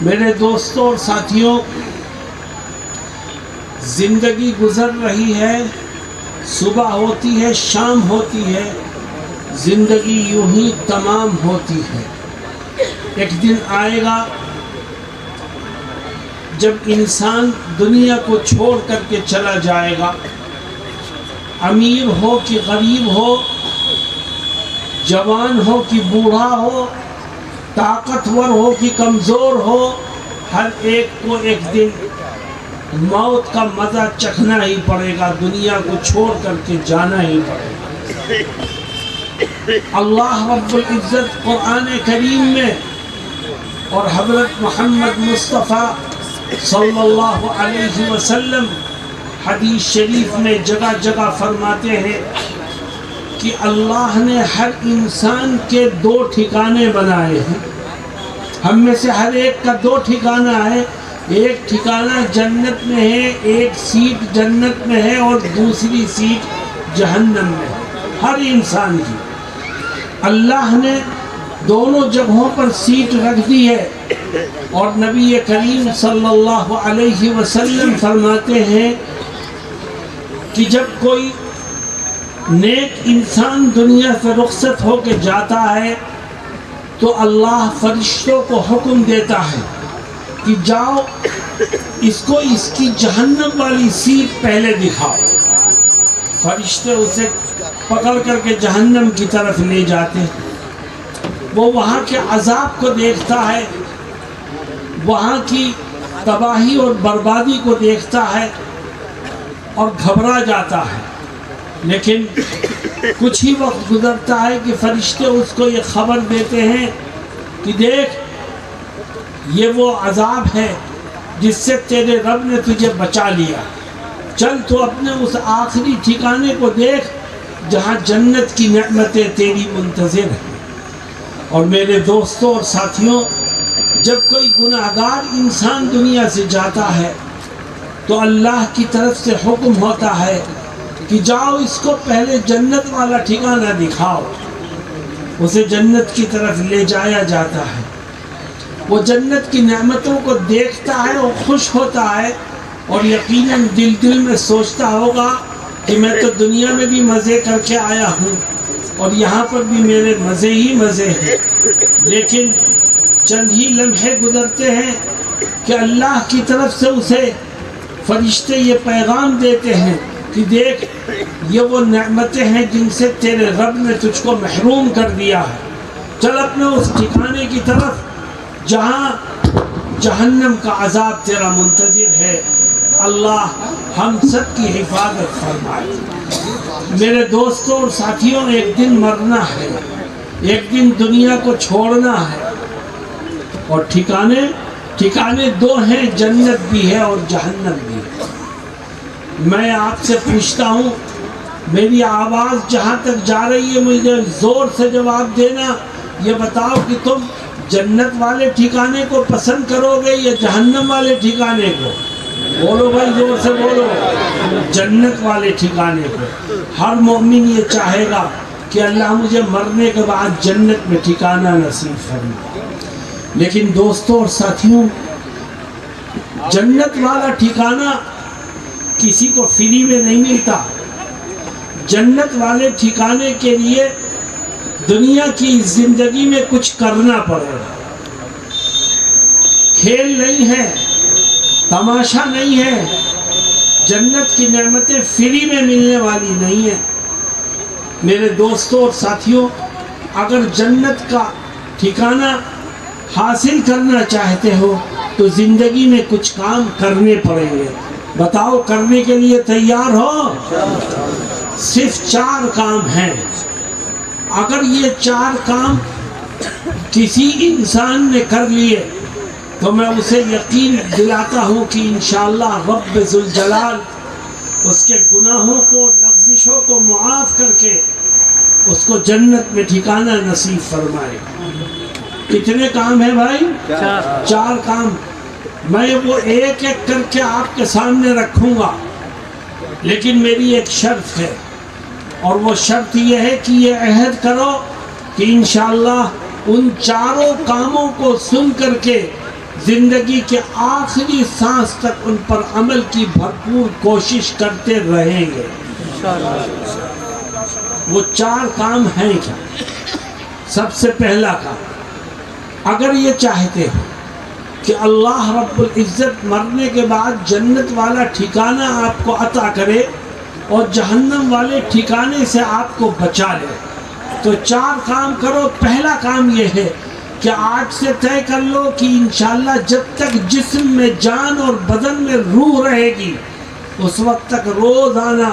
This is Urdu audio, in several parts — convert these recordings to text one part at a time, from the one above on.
میرے دوستوں اور ساتھیوں، زندگی گزر رہی ہے، صبح ہوتی ہے، شام ہوتی ہے، زندگی یوں ہی تمام ہوتی ہے۔ ایک دن آئے گا جب انسان دنیا کو چھوڑ کر کے چلا جائے گا، امیر ہو کہ غریب ہو، جوان ہو کہ بوڑھا ہو، طاقتور ہو کہ کمزور ہو، ہر ایک کو ایک دن موت کا مزہ چکھنا ہی پڑے گا، دنیا کو چھوڑ کر کے جانا ہی پڑے گا۔ اللہ رب العزت قرآن کریم میں اور حضرت محمد مصطفیٰ صلی اللہ علیہ وسلم حدیث شریف میں جگہ جگہ فرماتے ہیں کہ اللہ نے ہر انسان کے دو ٹھکانے بنائے ہیں۔ ہم میں سے ہر ایک کا دو ٹھکانہ ہے، ایک ٹھکانہ جنت میں ہے، ایک سیٹ جنت میں ہے اور دوسری سیٹ جہنم میں ہے، ہر انسان کی۔ اللہ نے دونوں جگہوں پر سیٹ رکھ دی ہے، اور نبی کریم صلی اللہ علیہ وسلم فرماتے ہیں کہ جب کوئی نیک انسان دنیا سے رخصت ہو کے جاتا ہے تو اللہ فرشتوں کو حکم دیتا ہے کہ جاؤ اس کو اس کی جہنم والی سیٹ پہلے دکھاؤ۔ فرشتے اسے پکڑ کر کے جہنم کی طرف لے جاتے ہیں، وہ وہاں کے عذاب کو دیکھتا ہے، وہاں کی تباہی اور بربادی کو دیکھتا ہے اور گھبرا جاتا ہے۔ لیکن کچھ ہی وقت گزرتا ہے کہ فرشتے اس کو یہ خبر دیتے ہیں کہ دیکھ یہ وہ عذاب ہے جس سے تیرے رب نے تجھے بچا لیا، چل تو اپنے اس آخری ٹھکانے کو دیکھ جہاں جنت کی نعمتیں تیری منتظر ہیں۔ اور میرے دوستوں اور ساتھیوں، جب کوئی گناہگار انسان دنیا سے جاتا ہے تو اللہ کی طرف سے حکم ہوتا ہے کہ جاؤ اس کو پہلے جنت والا ٹھکانہ دکھاؤ۔ اسے جنت کی طرف لے جایا جاتا ہے، وہ جنت کی نعمتوں کو دیکھتا ہے اور خوش ہوتا ہے، اور یقیناً دل میں سوچتا ہوگا کہ میں تو دنیا میں بھی مزے کر کے آیا ہوں اور یہاں پر بھی میرے مزے ہی مزے ہیں۔ لیکن چند ہی لمحے گزرتے ہیں کہ اللہ کی طرف سے اسے فرشتے یہ پیغام دیتے ہیں کہ دیکھ یہ وہ نعمتیں ہیں جن سے تیرے رب نے تجھ کو محروم کر دیا ہے، چل اپنے اس ٹھکانے کی طرف جہاں جہنم کا عذاب تیرا منتظر ہے۔ اللہ ہم سب کی حفاظت فرمائے۔ میرے دوستوں اور ساتھیوں، ایک دن مرنا ہے، ایک دن دنیا کو چھوڑنا ہے، اور ٹھکانے دو ہیں، جنت بھی ہے اور جہنم بھی ہے۔ میں آپ سے پوچھتا ہوں، میری آواز جہاں تک جا رہی ہے مجھے زور سے جواب دینا، یہ بتاؤ کہ تم جنت والے ٹھکانے کو پسند کرو گے یا جہنم والے ٹھکانے کو؟ بولو بھائی، زور سے بولو۔ جنت والے ٹھکانے کو۔ ہر مومن یہ چاہے گا کہ اللہ مجھے مرنے کے بعد جنت میں ٹھکانہ نصیب فرمائے۔ لیکن دوستوں اور ساتھیوں، جنت والا ٹھکانہ کسی کو فری میں نہیں ملتا۔ جنت والے ٹھکانے کے لیے دنیا کی زندگی میں کچھ کرنا پڑے گا۔ کھیل نہیں ہے، تماشا نہیں ہے، جنت کی نعمتیں فری میں ملنے والی نہیں ہیں۔ میرے دوستوں اور ساتھیوں، اگر جنت کا ٹھکانہ حاصل کرنا چاہتے ہو تو زندگی میں کچھ کام کرنے پڑیں گے۔ بتاؤ، کرنے کے لیے تیار ہو؟ صرف 4 کام ہیں۔ اگر یہ 4 کام کسی انسان نے کر لیے تو میں اسے یقین دلاتا ہوں کہ انشاءاللہ رب ذوالجلال اس کے گناہوں کو، لغزشوں کو معاف کر کے اس کو جنت میں ٹھکانہ نصیب فرمائے۔ کتنے کام ہیں بھائی؟ 4 کام۔ میں وہ ایک ایک کر کے آپ کے سامنے رکھوں گا، لیکن میری ایک شرط ہے، اور وہ شرط یہ ہے کہ یہ عہد کرو کہ انشاءاللہ ان 4 کاموں کو سن کر کے زندگی کے آخری سانس تک ان پر عمل کی بھرپور کوشش کرتے رہیں گے۔ وہ 4 کام ہیں کیا؟ سب سے پہلا کام، اگر یہ چاہتے ہو کہ اللہ رب العزت مرنے کے بعد جنت والا ٹھکانہ آپ کو عطا کرے اور جہنم والے ٹھکانے سے آپ کو بچا لے، تو 4 کام کرو۔ پہلا کام یہ ہے کہ آج سے طے کر لو کہ انشاءاللہ جب تک جسم میں جان اور بدن میں روح رہے گی اس وقت تک روزانہ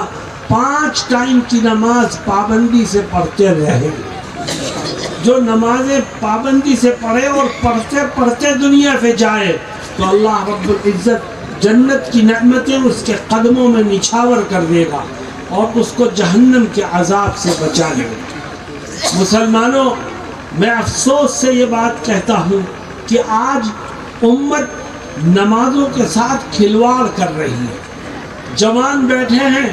5 ٹائم کی نماز پابندی سے پڑھتے رہے گی۔ جو نمازیں پابندی سے پڑھے اور پڑھتے پڑھتے دنیا سے جائے تو اللہ رب العزت جنت کی نعمتیں اس کے قدموں میں نچھاور کر دے گا اور اس کو جہنم کے عذاب سے بچا لے گا۔ مسلمانوں، میں افسوس سے یہ بات کہتا ہوں کہ آج امت نمازوں کے ساتھ کھلواڑ کر رہی ہے۔ جوان بیٹھے ہیں،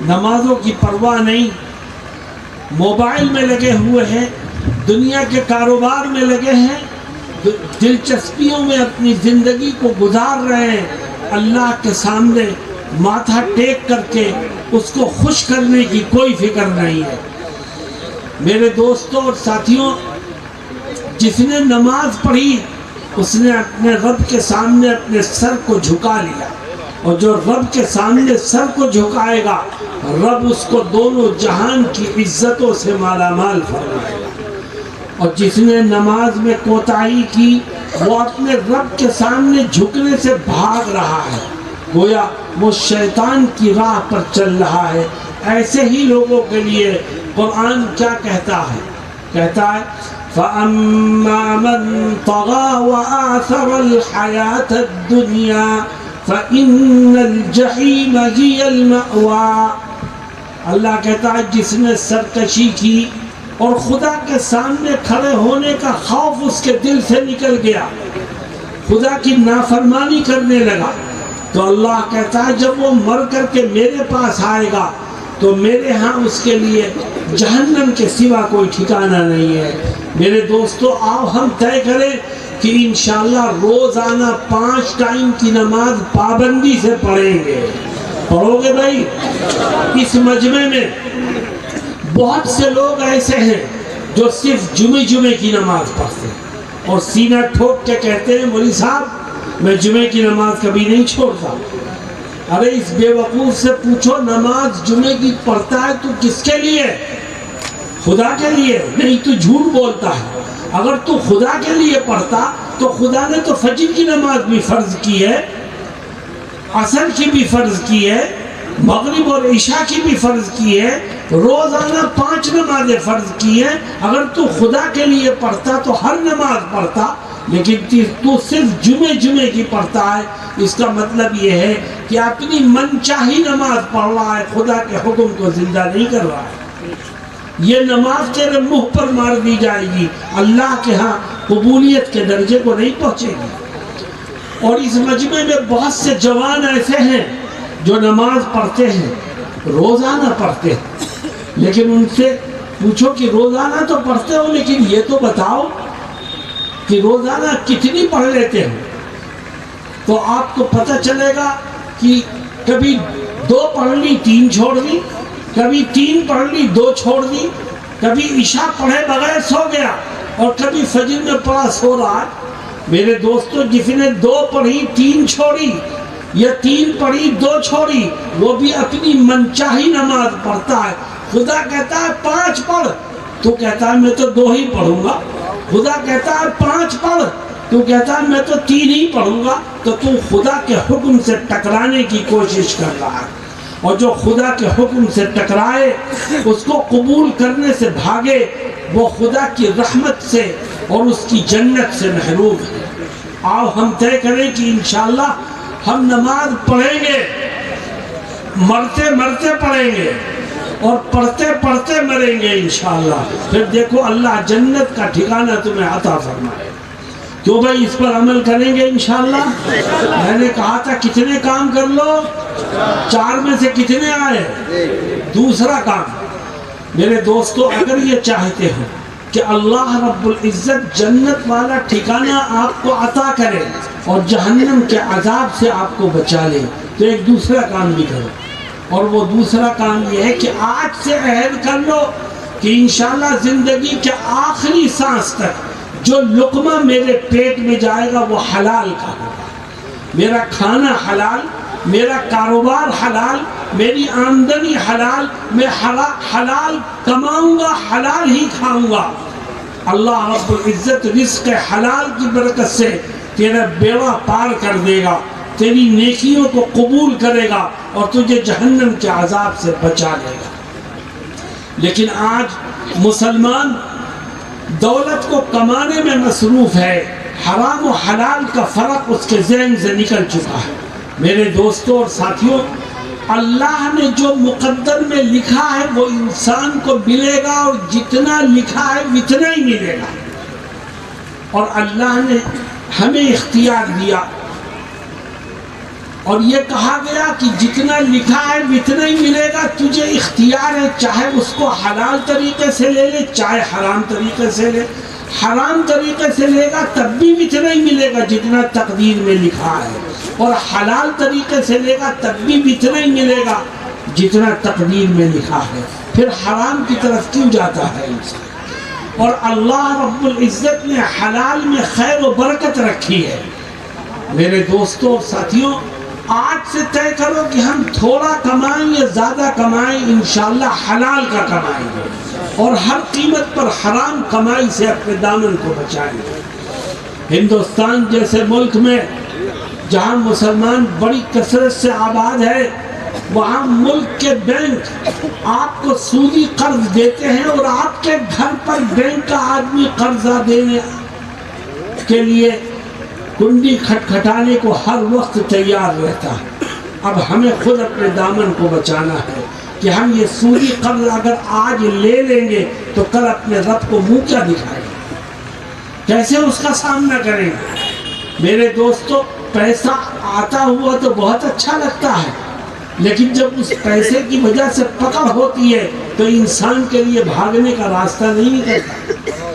نمازوں کی پرواہ نہیں، موبائل میں لگے ہوئے ہیں، دنیا کے کاروبار میں لگے ہیں، دلچسپیوں میں اپنی زندگی کو گزار رہے ہیں۔ اللہ کے سامنے ماتھا ٹیک کر کے اس کو خوش کرنے کی کوئی فکر نہیں ہے۔ میرے دوستوں اور ساتھیوں، جس نے نماز پڑھی اس نے اپنے رب کے سامنے اپنے سر کو جھکا لیا، اور جو رب کے سامنے سر کو جھکائے گا رب اس کو دونوں جہان کی عزتوں سے مالا مال فرمائے گا۔ اور جس نے نماز میں کوتاہی کی وہ اپنے رب کے سامنے جھکنے سے بھاگ رہا ہے، گویا وہ شیطان کی راہ پر چل رہا ہے۔ ایسے ہی لوگوں کے لیے قرآن کیا کہتا ہے؟ کہتا ہے فَأَمَّا مَن طَغَى وَآثَرَ الْحَيَاةَ الدُّنْيَا فَإِنَّ الْجَحِيمَ هِيَ الْمَأْوَى۔ اللہ کہتا ہے جس نے سرکشی کی اور خدا کے سامنے کھڑے ہونے کا خوف اس کے دل سے نکل گیا، خدا کی نافرمانی کرنے لگا، تو اللہ کہتا ہے جب وہ مر کر کے میرے پاس آئے گا تو میرے ہاں اس کے لیے جہنم کے سوا کوئی ٹھکانہ نہیں ہے۔ میرے دوستو، آؤ ہم طے کریں کہ انشاءاللہ روزانہ 5 ٹائم کی نماز پابندی سے پڑھیں گے۔ پڑھو گے بھائی؟ اس مجمع میں بہت سے لوگ ایسے ہیں جو صرف جمعے کی نماز پڑھتے ہیں اور سینہ ٹھوک کے کہتے ہیں مولوی صاحب میں جمعے کی نماز کبھی نہیں چھوڑتا۔ ارے اس بے وقوف سے پوچھو نماز جمعے کی پڑھتا ہے تو کس کے لیے؟ خدا کے لیے؟ نہیں تو جھوٹ بولتا ہے۔ اگر تو خدا کے لیے پڑھتا تو خدا نے تو فجر کی نماز بھی فرض کی ہے، عصر کی بھی فرض کی ہے، مغرب اور عشاء کی بھی فرض کی ہے، روزانہ 5 نمازیں فرض کی ہیں۔ اگر تو خدا کے لیے پڑھتا تو ہر نماز پڑھتا، لیکن تو صرف جمعے کی پڑھتا ہے۔ اس کا مطلب یہ ہے کہ اپنی من چاہی نماز پڑھ رہا ہے، خدا کے حکم کو زندہ نہیں کر رہا ہے۔ یہ نماز تیرے منہ پر مار دی جائے گی، اللہ کے ہاں قبولیت کے درجے کو نہیں پہنچے گی۔ اور اس مجمع میں بہت سے جوان ایسے ہیں جو نماز پڑھتے ہیں، روزانہ پڑھتے ہیں، لیکن ان سے پوچھو کہ روزانہ تو پڑھتے ہو لیکن یہ تو بتاؤ کہ روزانہ کتنی پڑھ لیتے ہو؟ تو آپ کو پتہ چلے گا کہ کبھی 2 پڑھ لی 3 چھوڑ دی، کبھی 3 پڑھ لی 2 چھوڑ دی، کبھی عشاء پڑھے بغیر سو گیا اور کبھی فجر میں پڑھا سو رہا ہے۔ میرے دوستو، جس نے 2 پڑھی 3 چھوڑی یا 3 پڑھی 2 چھوڑی وہ بھی اپنی منچاہی نماز پڑھتا ہے۔ خدا کہتا ہے 5 پڑھ، تو کہتا ہے میں تو 2 ہی پڑھوں گا۔ خدا کہتا ہے 5 پڑھ، تو کہتا ہے میں تو 3 ہی پڑھوں گا۔ تو خدا کے حکم سے ٹکرانے کی کوشش کر رہا ہے، اور جو خدا کے حکم سے ٹکرائے اس کو قبول کرنے سے بھاگے وہ خدا کی رحمت سے اور اس کی جنت سے محروم ہے۔ آؤ ہم طے کریں کہ انشاءاللہ ہم نماز پڑھیں گے، مرتے مرتے پڑھیں گے اور پڑھتے پڑھتے مریں گے انشاءاللہ۔ پھر دیکھو اللہ جنت کا ٹھکانہ تمہیں عطا فرمائے۔ کیوں بھائی اس پر عمل کریں گے انشاءاللہ؟ میں نے کہا تھا کتنے کام کر لو، 4 میں سے کتنے آئے؟ دوسرا کام، میرے دوستو، اگر یہ چاہتے ہو کہ اللہ رب العزت جنت والا ٹھکانہ آپ کو عطا کرے اور جہنم کے عذاب سے آپ کو بچا لے، تو ایک دوسرا کام بھی کرو، اور وہ دوسرا کام یہ ہے کہ آج سے عہد کر لو کہ انشاءاللہ زندگی کے آخری سانس تک جو لقمہ میرے پیٹ میں جائے گا وہ حلال کا ہوگا، میرا کھانا حلال، میرا کاروبار حلال، میری آمدنی حلال، میں حلال کماؤں گا، حلال ہی کھاؤں گا۔ اللہ رب العزت رزق حلال کی برکت سے تیرا بیڑا پار کر دے گا، تیری نیکیوں کو قبول کرے گا اور تجھے جہنم کے عذاب سے بچا لے گا۔ لیکن آج مسلمان دولت کو کمانے میں مصروف ہے، حرام و حلال کا فرق اس کے ذہن سے نکل چکا ہے۔ میرے دوستوں اور ساتھیوں، اللہ نے جو مقدر میں لکھا ہے وہ انسان کو ملے گا، اور جتنا لکھا ہے اتنا ہی ملے گا، اور اللہ نے ہمیں اختیار دیا اور یہ کہا گیا کہ جتنا لکھا ہے اتنا ہی ملے گا، تجھے اختیار ہے، چاہے اس کو حلال طریقے سے لے لے چاہے حرام طریقے سے لے۔ حرام طریقے سے لے گا تب بھی اتنا ہی ملے گا جتنا تقدیر میں لکھا ہے، اور حلال طریقے سے لے گا تب بھی اتنا ہی ملے گا جتنا تقدیر میں لکھا ہے۔ پھر حرام کی طرف کیوں جاتا ہے انسان؟ اور اللہ رب العزت نے حلال میں خیر و برکت رکھی ہے۔ میرے دوستوں اور ساتھیوں، آج سے طے کرو کہ ہم تھوڑا کمائیں یا زیادہ کمائیں، انشاءاللہ حلال کا کمائیں گے، اور ہر قیمت پر حرام کمائی سے اپنے دامن کو بچائیں گے۔ ہندوستان جیسے ملک میں جہاں مسلمان بڑی کثرت سے آباد ہے، وہاں ملک کے بینک آپ کو سودی قرض دیتے ہیں، اور آپ کے گھر پر بینک کا آدمی قرضہ دینے کے لیے کنڈی کھٹکھٹانے کو ہر وقت تیار رہتا ہے۔ اب ہمیں خود اپنے دامن کو بچانا ہے کہ ہم یہ سودی قرض اگر آج لے لیں گے تو کل اپنے رب کو منہ کیا دکھائیں گے، کیسے اس کا سامنا کریں گے؟ میرے دوستو، پیسہ آتا ہوا تو بہت اچھا لگتا ہے، لیکن جب اس پیسے کی وجہ سے پکڑ ہوتی ہے تو انسان کے لیے بھاگنے کا راستہ نہیں نکلتا۔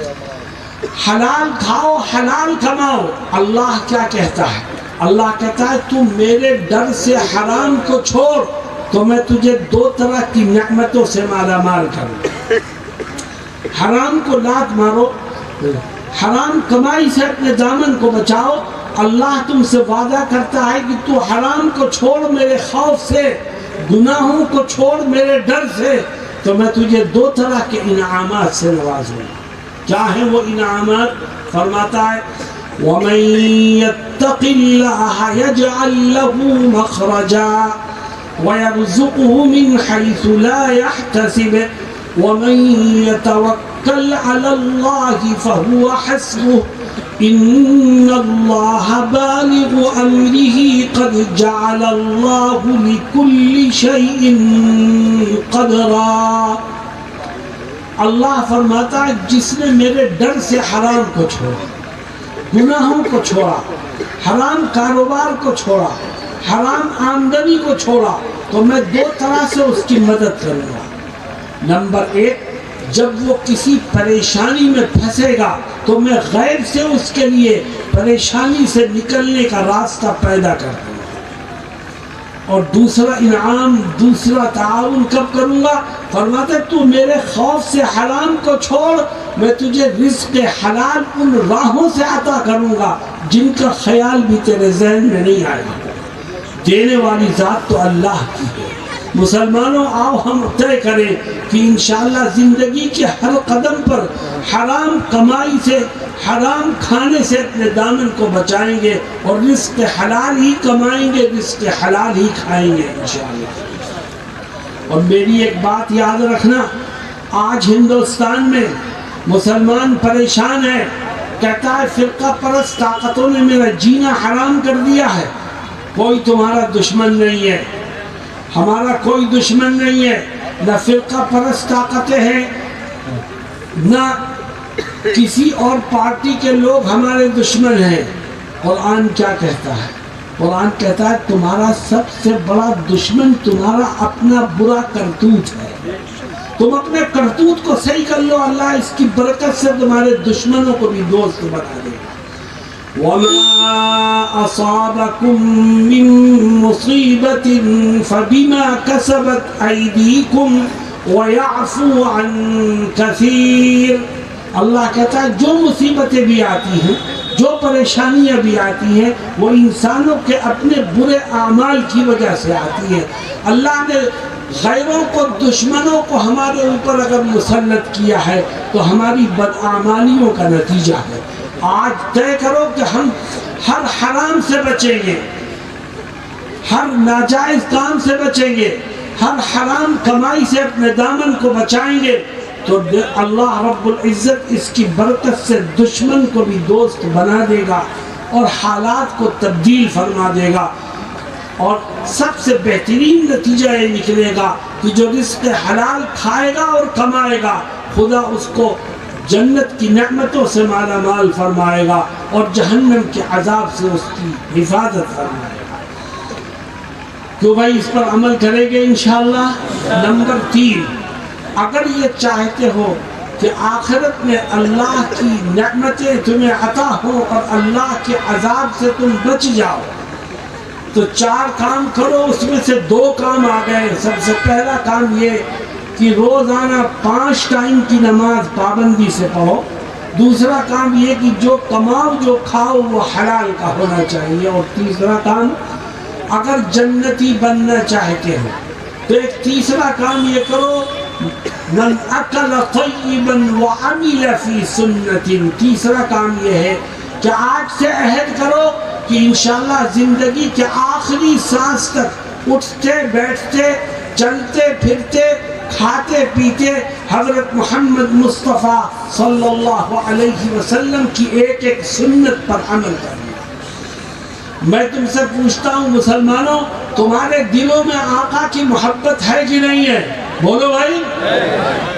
حلال کھاؤ، حلال کماؤ۔ اللہ کیا کہتا ہے؟ اللہ کہتا ہے تو میرے ڈر سے حرام کو چھوڑ تو میں تجھے دو طرح کی نعمتوں سے مالا مال کروں۔ حرام کو لات مارو، حرام کمائی سے اپنے دامن کو بچاؤ۔ اللہ تم سے وعدہ کرتا ہے کہ تو حرام کو چھوڑ میرے خوف سے، گناہوں کو چھوڑ میرے ڈر سے، تو میں تجھے دو طرح کے انعامات سے نوازوں گا۔ کیا ہیں وہ انعامات؟ فرماتا ہے وَمَن يَتَّقِ اللَّهَ يَجْعَل لَّهُ مَخْرَجًا وَيَرْزُقْهُ مِنْ حَيْثُ لَا يَحْتَسِبُ وَمَن يَتَوَكَّلْ عَلَى اللَّهِ فَهُوَ حَسْبُهُ إِنَّ اللَّهَ بَالِغُ أَمْرِهِ قَدْ جَعَلَ اللَّهُ لِكُلِّ شَيْءٍ قَدْرًا۔ اللہ فرماتا ہے جس نے میرے ڈر سے حرام کو چھوڑا، گناہوں کو چھوڑا، حرام کاروبار کو چھوڑا، حرام آمدنی کو چھوڑا، تو میں دو طرح سے اس کی مدد کروں گا۔ نمبر ایک، جب وہ کسی پریشانی میں پھنسے گا تو میں غیب سے اس کے لیے پریشانی سے نکلنے کا راستہ پیدا کر دوں گا۔ اور دوسرا انعام، دوسرا تعاون کب کروں گا؟ فرماتے تو میرے خوف سے حرام کو چھوڑ، میں تجھے رزق حلال ان راہوں سے عطا کروں گا جن کا خیال بھی تیرے ذہن میں نہیں آئے گا۔ دینے والی ذات تو اللہ کی ہے۔ مسلمانوں، آؤ ہم طے کریں کہ انشاءاللہ زندگی کے ہر قدم پر حرام کمائی سے، حرام کھانے سے اپنے دامن کو بچائیں گے، اور رزق حلال ہی کمائیں گے، رزق حلال ہی کھائیں گے انشاءاللہ۔ اور میری ایک بات یاد رکھنا، آج ہندوستان میں مسلمان پریشان ہے، کہتا ہے فرقہ پرست طاقتوں نے میرا جینا حرام کر دیا ہے۔ کوئی تمہارا دشمن نہیں ہے، ہمارا کوئی دشمن نہیں ہے، نہ فرقہ پرست طاقتیں ہیں، نہ کسی اور پارٹی کے لوگ ہمارے دشمن ہیں۔ قرآن کیا کہتا ہے؟ قرآن کہتا ہے تمہارا سب سے بڑا دشمن تمہارا اپنا برا کرتوت ہے۔ تم اپنے کرتوت کو صحیح کر لو، اللہ اس کی برکت سے تمہارے دشمنوں کو بھی دوست بنا دے گا۔ وَمَا أَصَابَكُم مِّن مُّصِيبَةٍ فَبِمَا كَسَبَتْ أَيْدِيكُمْ وَيَعْفُو عَن كَثِيرٍ۔ اللہ کہتا ہے جو مصیبتیں بھی آتی ہیں، جو پریشانیاں بھی آتی ہیں، وہ انسانوں کے اپنے برے اعمال کی وجہ سے آتی ہیں۔ اللہ نے غیروں کو، دشمنوں کو ہمارے اوپر اگر مسلط کیا ہے تو ہماری بدعمالیوں کا نتیجہ ہے۔ آج طے کرو کہ ہم ہر حرام سے بچیں گے، ہر ناجائز کام سے بچیں گے، ہر حرام کمائی سے اپنے دامن کو بچائیں گے، تو اللہ رب العزت اس کی برکت سے دشمن کو بھی دوست بنا دے گا اور حالات کو تبدیل فرما دے گا۔ اور سب سے بہترین نتیجہ یہ نکلے گا کہ جو رزق حلال کھائے گا اور کمائے گا، خدا اس کو جنت کی نعمتوں سے مالا مال فرمائے گا اور جہنم کے عذاب سے اس کی حفاظت فرمائے گا۔ کیوں بھائی اس پر عمل کریں گے انشاءاللہ۔ نمبر 3، اگر یہ چاہتے ہو کہ آخرت میں اللہ کی نعمتیں تمہیں عطا ہوں اور اللہ کے عذاب سے تم بچ جاؤ، تو 4 کام کرو، اس میں سے 2 کام آ گئے۔ سب سے پہلا کام یہ کہ روزانہ 5 ٹائم کی نماز پابندی سے پڑھو۔ دوسرا کام یہ کہ جو کماؤ جو کھاؤ وہ حلال کا ہونا چاہیے۔ اور تیسرا کام، اگر جنتی بننا چاہتے ہو تو ایک تیسرا کام یہ کرو، من اکل طیبا وعمل فی سنت۔ تیسرا کام یہ ہے کہ آج سے عہد کرو کہ انشاءاللہ زندگی کے آخری سانس تک اٹھتے بیٹھتے چلتے پھرتے کھاتے پیتے حضرت محمد مصطفیٰ صلی اللہ علیہ وسلم کی ایک ایک سنت پر عمل کرنا۔ میں تم سے پوچھتا ہوں مسلمانوں، تمہارے دلوں میں آقا کی محبت ہے کہ نہیں ہے؟ بولو بھائی،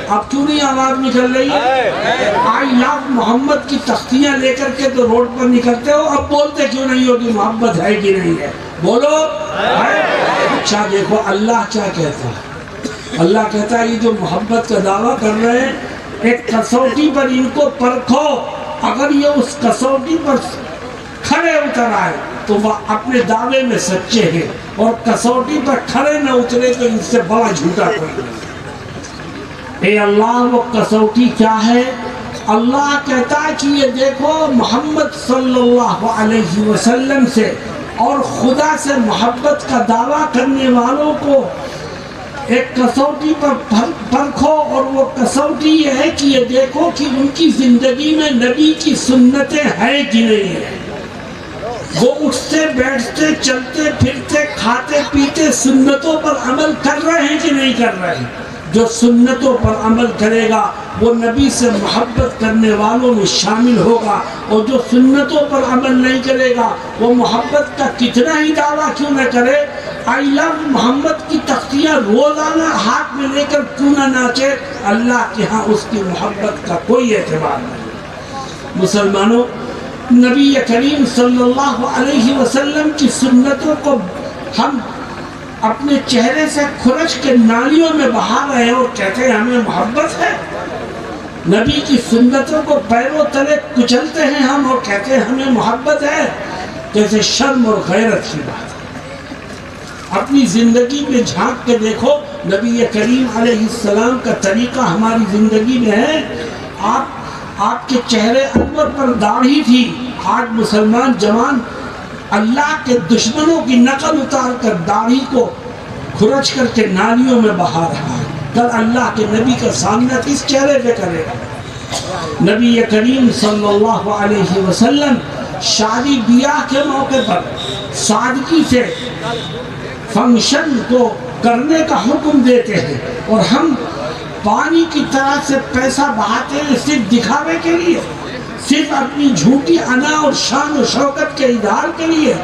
اب کیوں نہیں آواز نکل رہی ہے؟ آئی لو محمد کی تختیاں لے کر کے تو روڈ پر نکلتے ہو، اب بولتے کیوں نہیں ہو کہ محبت ہے کہ نہیں ہے؟ بولو ہے۔ اچھا دیکھو اللہ کیا کہتا ہے۔ اللہ کہتا ہے یہ جو محبت کا دعویٰ کر رہے ہیں، ایک کسوٹی پر ان کو پرکھو، اگر یہ اس کسوٹی پر کھڑے اتر آئے تو وہ اپنے دعوے میں سچے ہیں، اور کسوٹی پر کھڑے نہ اترے تو ان سے بڑا جھوٹا کوئی نہیں۔ اے اللہ، وہ کسوٹی کیا ہے؟ اللہ کہتا ہے کہ یہ دیکھو محمد صلی اللہ علیہ وسلم سے اور خدا سے محبت کا دعویٰ کرنے والوں کو ایک کسوٹی پر پرکھو، اور وہ کسوٹی یہ ہے کہ یہ دیکھو کہ ان کی زندگی میں نبی کی سنتیں ہیں کہ نہیں ہیں۔ وہ اٹھتے بیٹھتے چلتے پھرتے کھاتے پیتے سنتوں پر عمل کر رہے ہیں کہ نہیں کر رہے ہیں؟ جو سنتوں پر عمل کرے گا وہ نبی سے محبت کرنے والوں میں شامل ہوگا، اور جو سنتوں پر عمل نہیں کرے گا وہ محبت کا کتنا ہی دعویٰ کیوں نہ کرے، آئی لو محمد کی تختیاں روزانہ ہاتھ میں لے کر کیوں نہ ناچے، اللہ کے ہاں اس کی محبت کا کوئی اعتبار نہیں۔ مسلمانوں، نبی کریم صلی اللہ علیہ وسلم کی سنتوں کو ہم اپنے چہرے سے کھرچ کے نالیوں میں بہا رہے ہیں اور کہتے ہیں ہمیں محبت ہے۔ نبی کی سنتوں کو پیروں تلے کچلتے ہیں ہم اور کہتے ہیں ہمیں محبت ہے، جیسے شرم اور غیرت کی بات ہے۔ اپنی زندگی میں جھانک کے دیکھو، نبی کریم علیہ السلام کا طریقہ ہماری زندگی میں ہے۔ آپ کے چہرے انور پر داڑھی تھی، آج مسلمان جوان اللہ کے دشمنوں کی نقل اتار کر داڑھی کو کھرچ کر کے نالیوں میں بہا رہا ہے۔ کل اللہ کے نبی کا سامنا کس چہرے پہ کرے گا؟ نبی کریم صلی اللہ علیہ وسلم شادی بیاہ کے موقع پر سادگی سے فنکشن کو کرنے کا حکم دیتے ہیں، اور ہم پانی کی طرح سے پیسہ بہاتے ہیں صرف دکھاوے کے لیے، صرف اپنی جھوٹی انا اور شان و شوکت کے اظہار کے لیے۔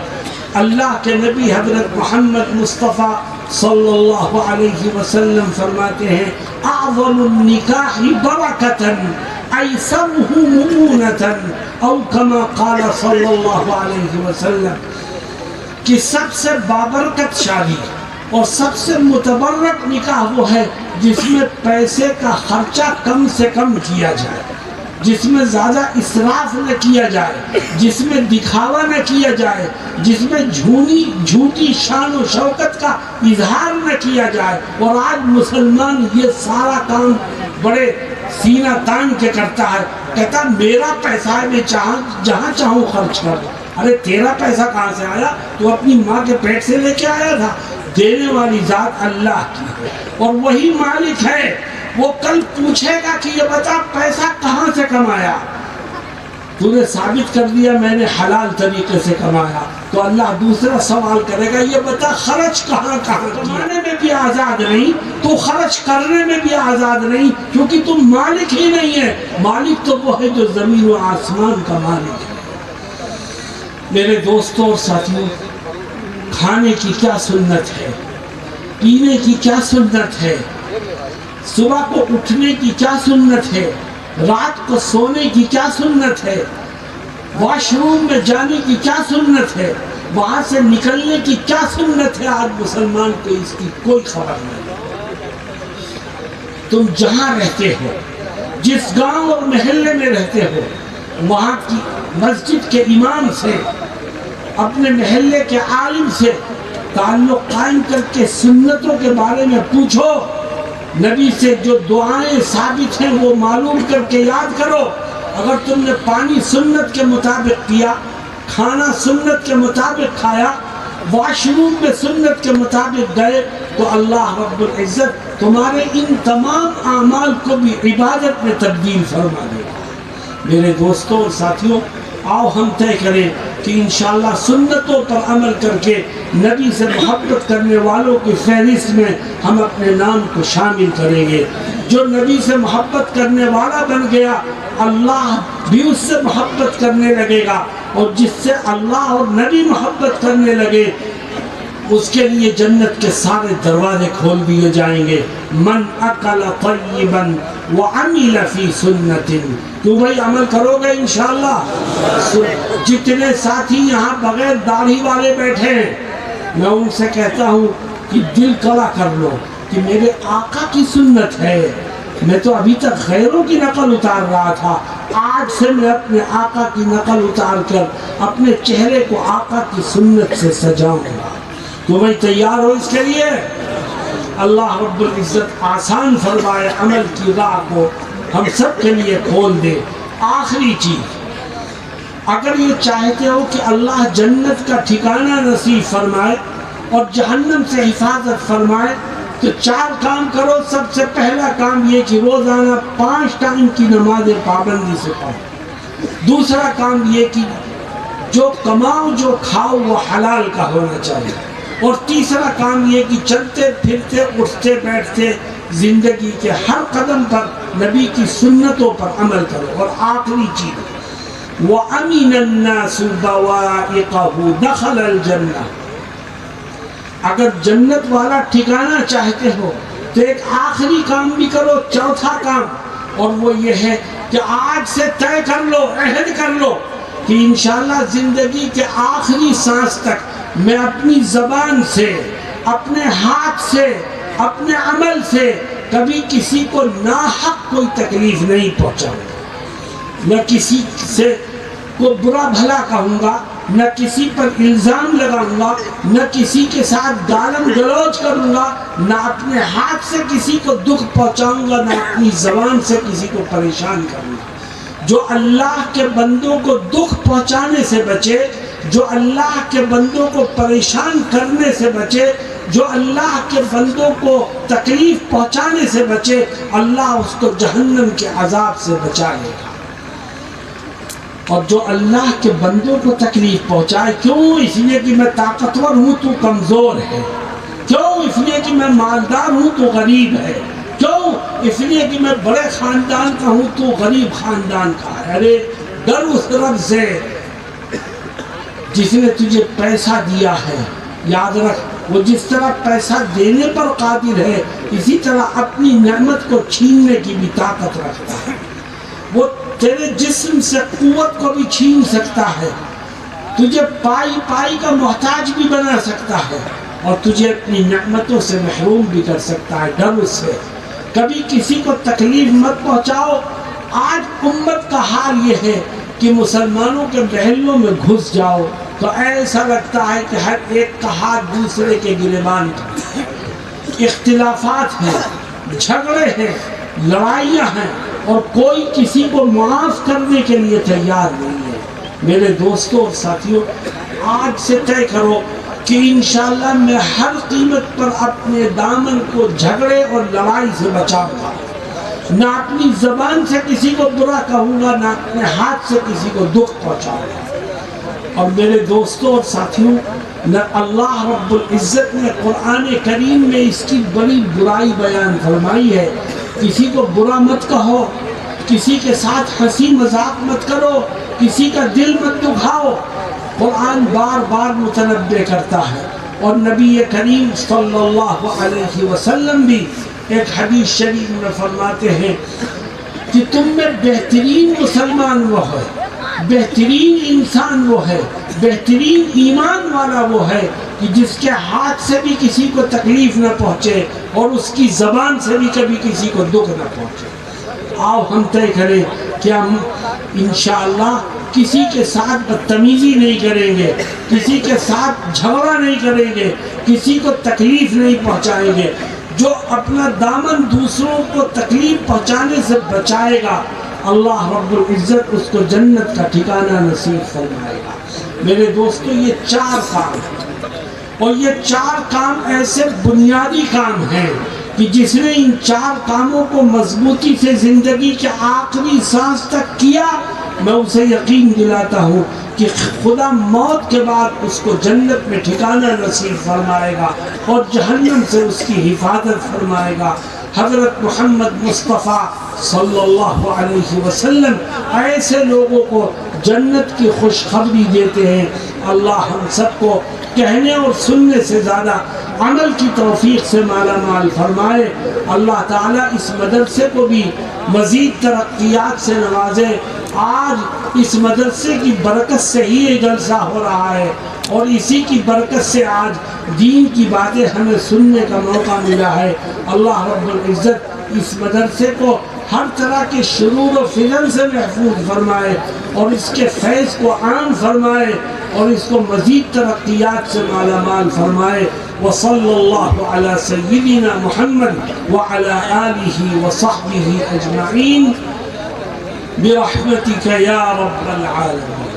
اللہ کے نبی حضرت محمد مصطفیٰ صلی اللہ علیہ وسلم فرماتے ہیں اعظم النکاح برکتاً ایسرہ مؤونتاً، او کما قال صلی اللہ علیہ وسلم، کہ سب سے بابرکت شادی، اور سب سے متبرک نکاح وہ ہے جس میں پیسے کا خرچہ کم سے کم کیا جائے، جس میں زیادہ اسراف نہ کیا جائے، جس میں دکھاوا نہ کیا جائے، جس میں جھوٹی شان و شوکت کا اظہار نہ کیا جائے۔ اور آج مسلمان یہ سارا کام بڑے سینہ تان کے کرتا ہے، کہتا میرا پیسہ ہے، میں جہاں چاہوں خرچ کر۔ ارے تیرا پیسہ کہاں سے آیا؟ تو اپنی ماں کے پیٹ سے لے کے آیا تھا۔ دینے والی ذات اللہ کی ہے اور وہی مالک ہے، وہ کل پوچھے گا کہ یہ بتا پیسہ کہاں سے کمایا؟ تو نے ثابت کر دیا میں نے حلال طریقے سے کمایا، تو اللہ دوسرا سوال کرے گا یہ بتا خرچ کہاں کمانے میں بھی آزاد نہیں تو خرچ کرنے میں بھی آزاد نہیں، کیونکہ تم مالک ہی نہیں ہے۔ مالک تو وہ ہے جو زمین و آسمان کا مالک ہے۔ میرے دوستوں اور ساتھیوں، کھانے کی کیا سنت ہے، پینے کی کیا سنت ہے، صبح کو اٹھنے کی کیا سنت ہے، رات کو سونے کی کیا سنت ہے، واش روم میں جانے کی کیا سنت ہے، وہاں سے نکلنے کی کیا سنت ہے، آج مسلمان کو اس کی کوئی خبر نہیں۔ تم جہاں رہتے ہو، جس گاؤں اور محلے میں رہتے ہو، وہاں کی مسجد کے امام سے، اپنے محلے کے عالم سے تعلق قائم کر کے سنتوں کے بارے میں پوچھو، نبی سے جو دعائیں ثابت ہیں وہ معلوم کر کے یاد کرو۔ اگر تم نے پانی سنت کے مطابق پیا، کھانا سنت کے مطابق کھایا، واش روم میں سنت کے مطابق گئے، تو اللہ رب العزت تمہارے ان تمام اعمال کو بھی عبادت میں تبدیل فرما دے گا۔ میرے دوستوں اور ساتھیوں، آؤ ہم طے کریں کہ انشاءاللہ سنتوں پر عمل کر کے نبی سے محبت کرنے والوں کی فہرست میں ہم اپنے نام کو شامل کریں گے۔ جو نبی سے محبت کرنے والا بن گیا، اللہ بھی اس سے محبت کرنے لگے گا، اور جس سے اللہ اور نبی محبت کرنے لگے اس کے لیے جنت کے سارے دروازے کھول دیے جائیں گے۔ من اکل طیبا وعمل فی سنت، تو بھائی عمل کرو گے انشاءاللہ؟ جتنے ساتھی یہاں بغیر داڑھی والے بیٹھے ہیں، میں ان سے کہتا ہوں کہ دل کڑا کر لو کہ میرے آقا کی سنت ہے۔ میں تو ابھی تک غیروں کی نقل اتار رہا تھا، آج سے میں اپنے آقا کی نقل اتار کر اپنے چہرے کو آقا کی سنت سے سجاؤں گا۔ تو بھائی تیار ہو اس کے لیے؟ اللہ رب العزت آسان فرمائے، عمل کی راہ کو ہم سب کے لیے کھول دے۔ آخری چیز، اگر یہ چاہتے ہو کہ اللہ جنت کا ٹھکانہ نصیب فرمائے اور جہنم سے حفاظت فرمائے، تو 4 کام کرو۔ سب سے پہلا کام یہ کہ روزانہ 5 ٹائم کی نماز پابندی سے پڑھو۔ دوسرا کام یہ کہ جو کماؤ جو کھاؤ وہ حلال کا ہونا چاہیے۔ اور تیسرا کام یہ کہ چلتے پھرتے اٹھتے بیٹھتے زندگی کے ہر قدم پر نبی کی سنتوں پر عمل کرو۔ اور آخری چیز، وَأَمِنَ النَّاسُ بَوَائِقَهُ دَخَلَ الْجَنَّةِ، اگر جنت والا ٹھکانہ چاہتے ہو تو ایک آخری کام بھی کرو، چوتھا کام، اور وہ یہ ہے کہ آج سے طے کر لو، عہد کر لو کہ انشاءاللہ زندگی کے آخری سانس تک میں اپنی زبان سے، اپنے ہاتھ سے، اپنے عمل سے کبھی کسی کو ناحق کوئی تکلیف نہیں پہنچاؤں گا، نہ کسی سے کو برا بھلا کہوں گا، نہ کسی پر الزام لگاؤں گا، نہ کسی کے ساتھ گالم گلوچ کروں گا، نہ اپنے ہاتھ سے کسی کو دکھ پہنچاؤں گا، نہ اپنی زبان سے کسی کو پریشان کروں گا۔ جو اللہ کے بندوں کو دکھ پہنچانے سے بچے، جو اللہ کے بندوں کو پریشان کرنے سے بچے، جو اللہ کے بندوں کو تکلیف پہنچانے سے بچے، اللہ اس کو جہنم کے عذاب سے بچا لے گا۔ اور جو اللہ کے بندوں کو تکلیف پہنچائے، کیوں؟ اس لیے کہ میں طاقتور ہوں تو کمزور ہے، کیوں؟ اس لیے کہ میں مالدار ہوں تو غریب ہے، کیوں؟ اس لیے کہ میں بڑے خاندان کا ہوں تو غریب خاندان کا ہے۔ ارے ڈر اس رب سے جس نے تجھے پیسہ دیا ہے، یاد رکھ وہ جس طرح پیسہ دینے پر قادر ہے، اسی طرح اپنی نعمت کو چھیننے کی بھی طاقت رکھتا ہے۔ وہ تیرے جسم سے قوت کو بھی چھین سکتا ہے، تجھے پائی پائی کا محتاج بھی بنا سکتا ہے، اور تجھے اپنی نعمتوں سے محروم بھی کر سکتا ہے، ڈر اس سے۔ کبھی کسی کو تکلیف مت پہنچاؤ۔ آج امت کا حال یہ ہے کہ مسلمانوں کے محلوں میں گھس جاؤ تو ایسا لگتا ہے کہ ہر ایک کا ہاتھ دوسرے کے گریبان کا، اختلافات ہیں، جھگڑے ہیں، لڑائیاں ہیں، اور کوئی کسی کو معاف کرنے کے لیے تیار نہیں ہے۔ میرے دوستوں اور ساتھیوں، آج سے طے کرو کہ انشاءاللہ میں ہر قیمت پر اپنے دامن کو جھگڑے اور لڑائی سے بچاؤں گا، نہ اپنی زبان سے کسی کو برا کہوں گا، نہ اپنے ہاتھ سے کسی کو دکھ پہنچاؤں گا۔ اور میرے دوستوں اور ساتھیوں، نہ اللہ رب العزت نے قرآن کریم میں اس کی بڑی برائی بیان فرمائی ہے۔ کسی کو برا مت کہو، کسی کے ساتھ ہنسی مذاق مت کرو، کسی کا دل مت دکھاؤ۔ قرآن بار بار متنبہ کرتا ہے، اور نبی کریم صلی اللہ علیہ وسلم بھی ایک حدیث شریف میں فرماتے ہیں کہ تم میں بہترین مسلمان وہ ہے، بہترین انسان وہ ہے، بہترین ایمان والا وہ ہے کہ جس کے ہاتھ سے بھی کسی کو تکلیف نہ پہنچے اور اس کی زبان سے بھی کبھی کسی کو دکھ نہ پہنچے۔ آؤ ہم طے کریں کہ ہم انشاءاللہ کسی کے ساتھ بدتمیزی نہیں کریں گے، کسی کے ساتھ جھگڑا نہیں کریں گے، کسی کو تکلیف نہیں پہنچائیں گے۔ جو اپنا دامن دوسروں کو تکلیف پہنچانے سے بچائے گا، اللہ رب العزت اس کو جنت کا ٹھکانہ نصیب فرمائے گا۔ میرے دوستو، یہ 4 کام ہیں، اور یہ 4 کام ایسے بنیادی کام ہیں کہ جس نے ان 4 کاموں کو مضبوطی سے زندگی کے آخری سانس تک کیا، میں اسے یقین دلاتا ہوں کہ خدا موت کے بعد اس کو جنت میں ٹھکانہ نصیب فرمائے گا اور جہنم سے اس کی حفاظت فرمائے گا۔ حضرت محمد مصطفیٰ صلی اللہ علیہ وسلم ایسے لوگوں کو جنت کی خوشخبری دیتے ہیں۔ اللہ ہم سب کو کہنے اور سننے سے زیادہ عمل کی توفیق سے مالا مال فرمائے۔ اللہ تعالیٰ اس مدرسے کو بھی مزید ترقیات سے نوازے۔ آج اس مدرسے کی برکت سے ہی یہ جلسہ ہو رہا ہے، اور اسی کی برکت سے آج دین کی باتیں ہمیں سننے کا موقع ملا ہے۔ اللہ رب العزت اس مدرسے کو ہر طرح کے شرور و فتن سے محفوظ فرمائے، اور اس کے فیض کو عام فرمائے، اور اس کو مزید ترقیات سے مالا مال فرمائے۔ وصلی اللہ علی سیدنا محمد وعلی آلہ وصحبہ اجمعین برحمتک یا رب العالمین۔